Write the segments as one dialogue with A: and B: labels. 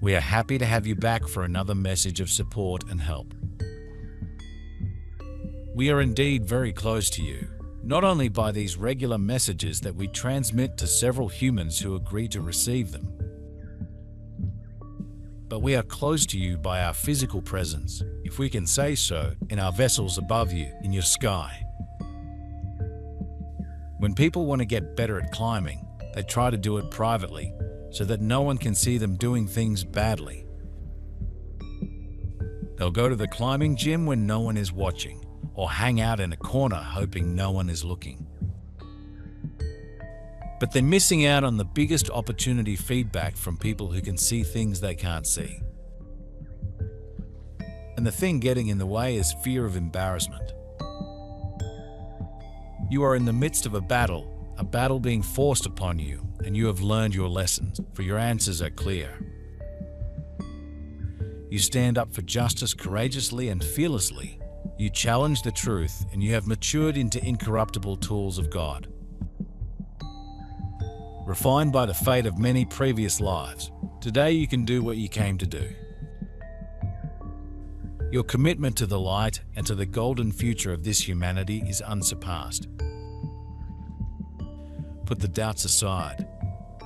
A: We are happy to have you back for another message of support and help. We are indeed very close to you, not only by these regular messages that we transmit to several humans who agree to receive them, but we are close to you by our physical presence, if we can say so, in our vessels above you, in your sky. When people want to get better at climbing, they try to do it privately, so that no one can see them doing things badly. They'll go to the climbing gym when no one is watching, or hang out in a corner hoping no one is looking. But they're missing out on the biggest opportunity: feedback from people who can see things they can't see. And the thing getting in the way is fear of embarrassment. You are in the midst of a battle being forced upon you, and you have learned your lessons, for your answers are clear. You stand up for justice courageously and fearlessly. You challenge the truth, and you have matured into incorruptible tools of God. Refined by the fate of many previous lives, today you can do what you came to do. Your commitment to the light and to the golden future of this humanity is unsurpassed. Put the doubts aside.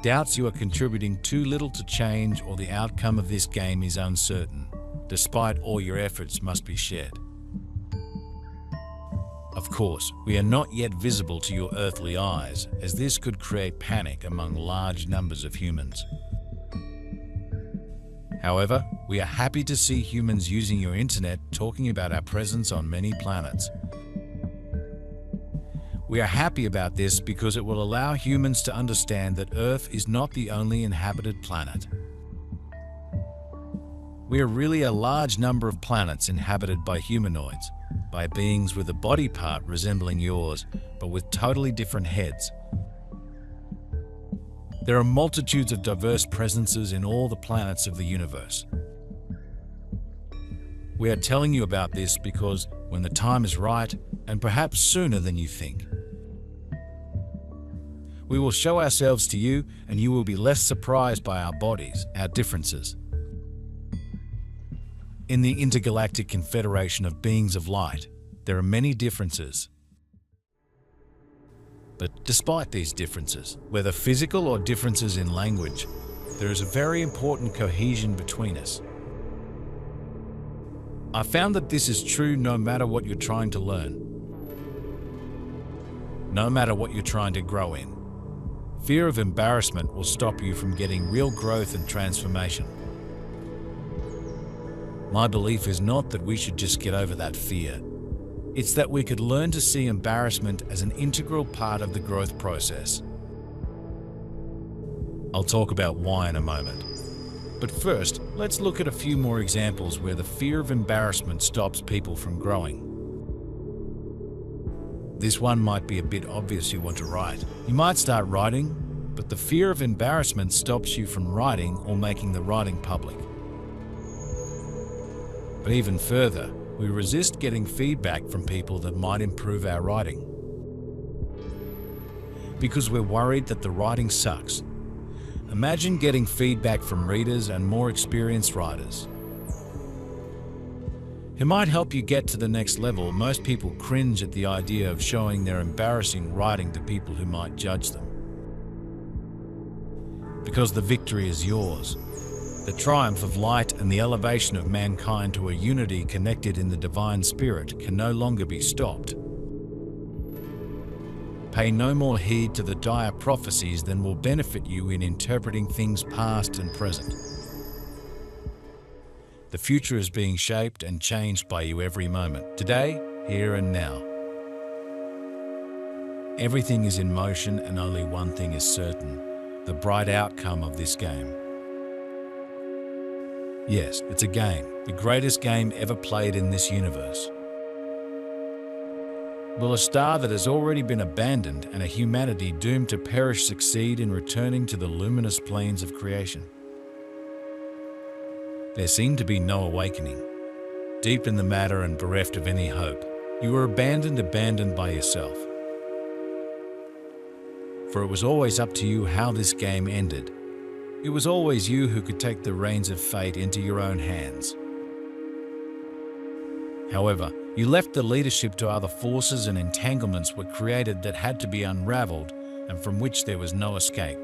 A: Doubts you are contributing too little to change, or the outcome of this game is uncertain, despite all your efforts must be shed. Of course, we are not yet visible to your earthly eyes, as this could create panic among large numbers of humans. However, we are happy to see humans using your internet talking about our presence on many planets. We are happy about this because it will allow humans to understand that Earth is not the only inhabited planet. We are really a large number of planets inhabited by humanoids, by beings with a body part resembling yours, but with totally different heads. There are multitudes of diverse presences in all the planets of the universe. We are telling you about this because when the time is right, and perhaps sooner than you think, we will show ourselves to you, and you will be less surprised by our bodies, our differences. In the intergalactic confederation of beings of light, there are many differences. But despite these differences, whether physical or differences in language, there is a very important cohesion between us. I found that this is true no matter what you're trying to learn, no matter what you're trying to grow in. Fear of embarrassment will stop you from getting real growth and transformation. My belief is not that we should just get over that fear. It's that we could learn to see embarrassment as an integral part of the growth process. I'll talk about why in a moment. But first, let's look at a few more examples where the fear of embarrassment stops people from growing. This one might be a bit obvious. You want to write. You might start writing, but the fear of embarrassment stops you from writing or making the writing public. But even further, we resist getting feedback from people that might improve our writing, because we're worried that the writing sucks. Imagine getting feedback from readers and more experienced writers. It might help you get to the next level. Most people cringe at the idea of showing their embarrassing writing to people who might judge them. Because the victory is yours. The triumph of light and the elevation of mankind to a unity connected in the divine spirit can no longer be stopped. Pay no more heed to the dire prophecies than will benefit you in interpreting things past and present. The future is being shaped and changed by you every moment, today, here and now. Everything is in motion, and only one thing is certain: the bright outcome of this game. Yes, it's a game, the greatest game ever played in this universe. Will a star that has already been abandoned and a humanity doomed to perish succeed in returning to the luminous plains of creation? There seemed to be no awakening. Deep in the matter and bereft of any hope, you were abandoned by yourself. For it was always up to you how this game ended. It was always you who could take the reins of fate into your own hands. However, you left the leadership to other forces, and entanglements were created that had to be unraveled and from which there was no escape.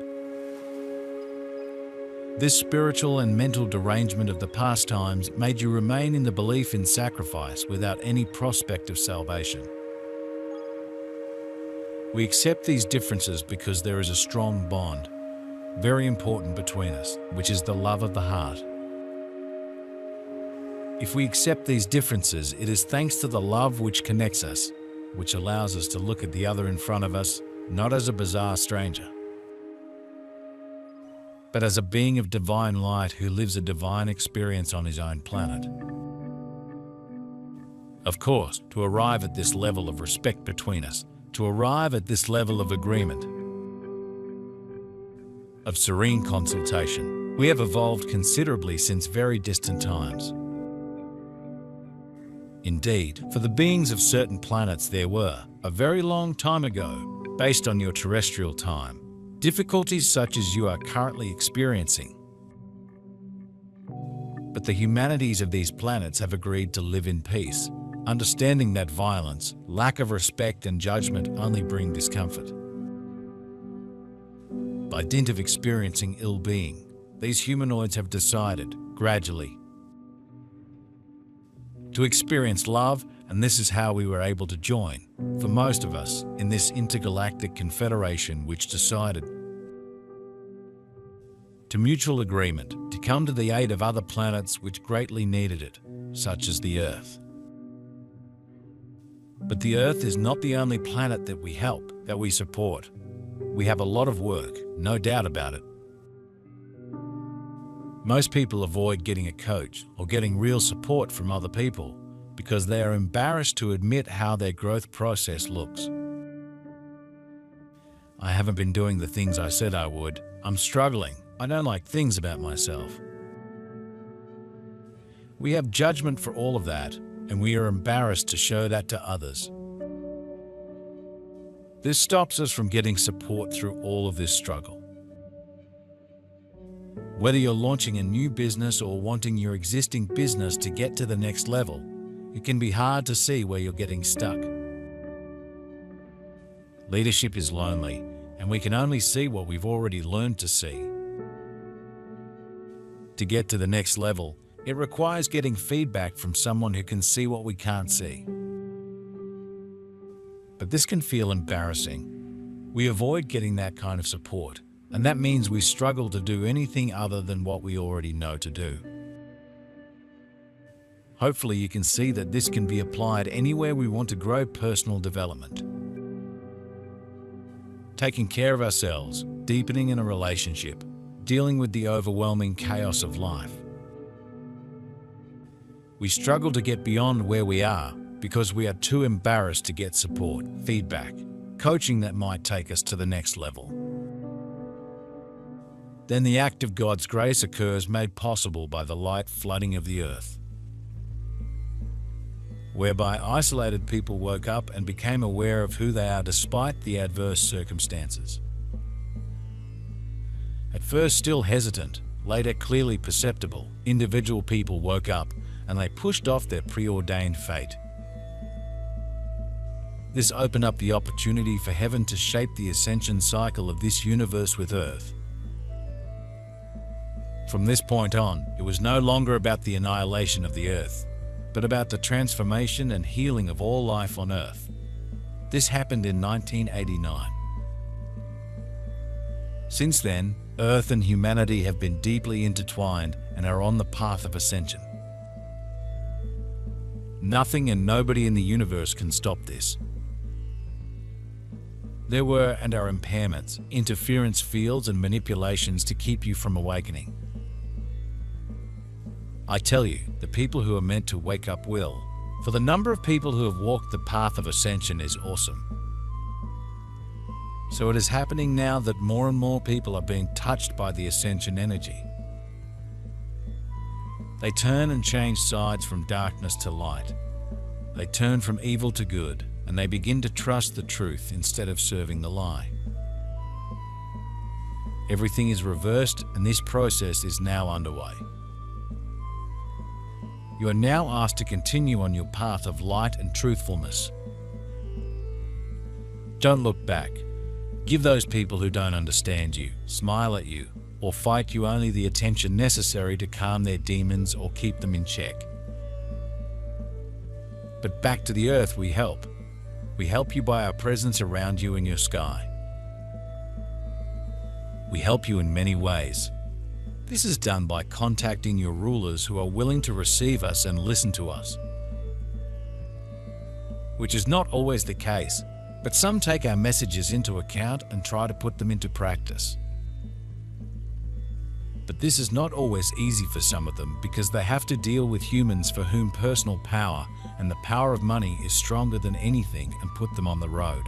A: This spiritual and mental derangement of the past times made you remain in the belief in sacrifice without any prospect of salvation. We accept these differences because there is a strong bond, very important between us, which is the love of the heart. If we accept these differences, it is thanks to the love which connects us, which allows us to look at the other in front of us, not as a bizarre stranger, but as a being of divine light who lives a divine experience on his own planet. Of course, to arrive at this level of respect between us, to arrive at this level of agreement, of serene consultation, we have evolved considerably since very distant times. Indeed, for the beings of certain planets there were, a very long time ago, based on your terrestrial time, difficulties such as you are currently experiencing. But the humanities of these planets have agreed to live in peace, understanding that violence, lack of respect and judgment only bring discomfort. By dint of experiencing ill-being, these humanoids have decided, gradually, to experience love, and this is how we were able to join, for most of us, in this intergalactic confederation which decided to mutual agreement to come to the aid of other planets which greatly needed it, such as the Earth. But the Earth is not the only planet that we help, that we support. We have a lot of work, no doubt about it. Most people avoid getting a coach or getting real support from other people because they are embarrassed to admit how their growth process looks. I haven't been doing the things I said I would. I'm struggling. I don't like things about myself. We have judgment for all of that, and we are embarrassed to show that to others. This stops us from getting support through all of this struggle. Whether you're launching a new business or wanting your existing business to get to the next level, it can be hard to see where you're getting stuck. Leadership is lonely, and we can only see what we've already learned to see. To get to the next level, it requires getting feedback from someone who can see what we can't see. But this can feel embarrassing. We avoid getting that kind of support, and that means we struggle to do anything other than what we already know to do. Hopefully you can see that this can be applied anywhere we want to grow personal development. Taking care of ourselves, deepening in a relationship, dealing with the overwhelming chaos of life. We struggle to get beyond where we are because we are too embarrassed to get support, feedback, coaching that might take us to the next level. Then the act of God's grace occurs, made possible by the light flooding of the earth, whereby isolated people woke up and became aware of who they are despite the adverse circumstances. At first still hesitant, later clearly perceptible, individual people woke up and they pushed off their preordained fate. This opened up the opportunity for heaven to shape the ascension cycle of this universe with Earth. From this point on, it was no longer about the annihilation of the Earth, but about the transformation and healing of all life on Earth. This happened in 1989. Since then, Earth and humanity have been deeply intertwined and are on the path of ascension. Nothing and nobody in the universe can stop this. There were and are impairments, interference fields and manipulations to keep you from awakening. I tell you, the people who are meant to wake up will, for the number of people who have walked the path of ascension is awesome. So it is happening now that more and more people are being touched by the ascension energy. They turn and change sides from darkness to light. They turn from evil to good, and they begin to trust the truth instead of serving the lie. Everything is reversed, and this process is now underway. You are now asked to continue on your path of light and truthfulness. Don't look back. Give those people who don't understand you, smile at you, or fight you only the attention necessary to calm their demons or keep them in check. But back to the earth we help. We help you by our presence around you in your sky. We help you in many ways. This is done by contacting your rulers who are willing to receive us and listen to us. Which is not always the case, but some take our messages into account and try to put them into practice. But this is not always easy for some of them because they have to deal with humans for whom personal power and the power of money is stronger than anything and put them on the road.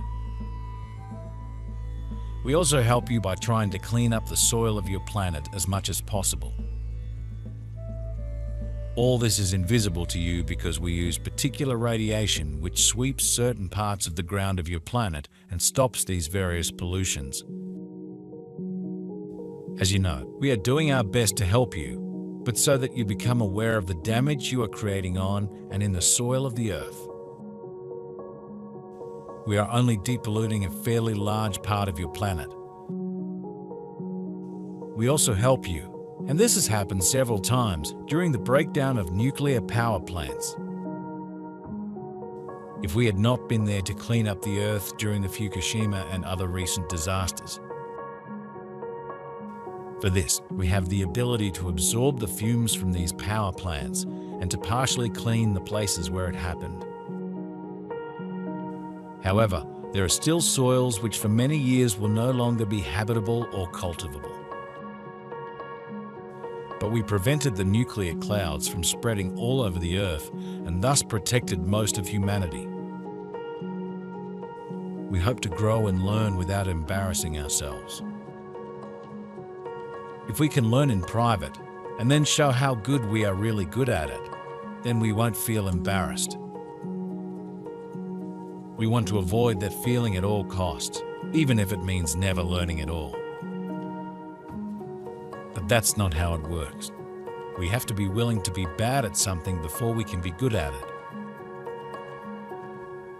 A: We also help you by trying to clean up the soil of your planet as much as possible. All this is invisible to you because we use particular radiation which sweeps certain parts of the ground of your planet and stops these various pollutions. As you know, we are doing our best to help you, but so that you become aware of the damage you are creating on and in the soil of the earth. We are only depolluting a fairly large part of your planet. We also help you, and this has happened several times during the breakdown of nuclear power plants. If we had not been there to clean up the earth during the Fukushima and other recent disasters. For this, we have the ability to absorb the fumes from these power plants and to partially clean the places where it happened. However, there are still soils which for many years will no longer be habitable or cultivable. But we prevented the nuclear clouds from spreading all over the earth and thus protected most of humanity. We hope to grow and learn without embarrassing ourselves. If we can learn in private and then show how good we are really good at it, then we won't feel embarrassed. We want to avoid that feeling at all costs, even if it means never learning at all. But that's not how it works. We have to be willing to be bad at something before we can be good at it.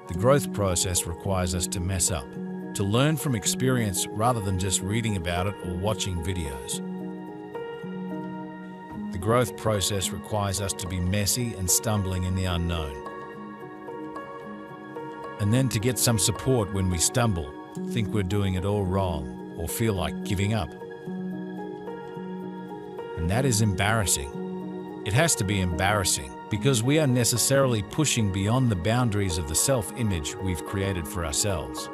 A: The growth process requires us to mess up, to learn from experience rather than just reading about it or watching videos. The growth process requires us to be messy and stumbling in the unknown. And then to get some support when we stumble, think we're doing it all wrong, or feel like giving up. And that is embarrassing. It has to be embarrassing because we are necessarily pushing beyond the boundaries of the self-image we've created for ourselves.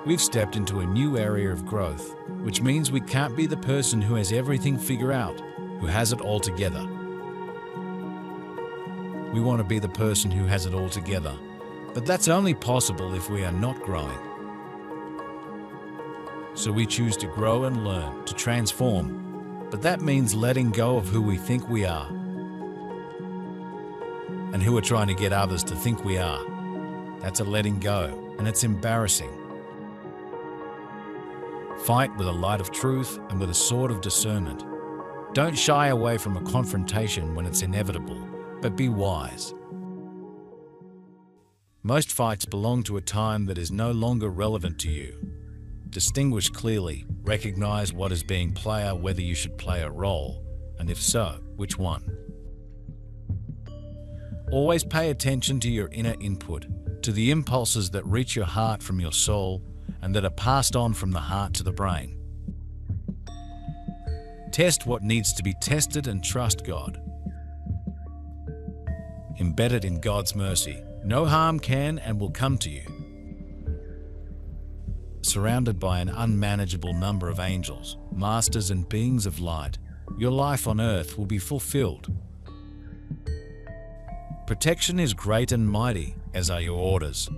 A: We've stepped into a new area of growth, which means we can't be the person who has everything figured out, who has it all together. We want to be the person who has it all together, but that's only possible if we are not growing. So we choose to grow and learn, to transform, but that means letting go of who we think we are and who we're trying to get others to think we are. That's a letting go, and it's embarrassing. Fight with a light of truth and with a sword of discernment. Don't shy away from a confrontation when it's inevitable, but be wise. Most fights belong to a time that is no longer relevant to you. Distinguish clearly, recognize what is being played, whether you should play a role, and if so, which one. Always pay attention to your inner input, to the impulses that reach your heart from your soul and that are passed on from the heart to the brain. Test what needs to be tested and trust God. Embedded in God's mercy, no harm can and will come to you. Surrounded by an unmanageable number of angels, masters and beings of light, your life on earth will be fulfilled. Protection is great and mighty, as are your orders.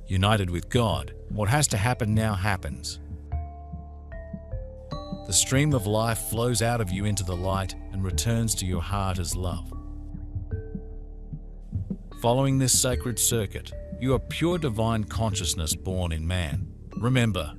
A: United with God, what has to happen now happens. The stream of life flows out of you into the light and returns to your heart as love. Following this sacred circuit, you are pure divine consciousness born in man. Remember,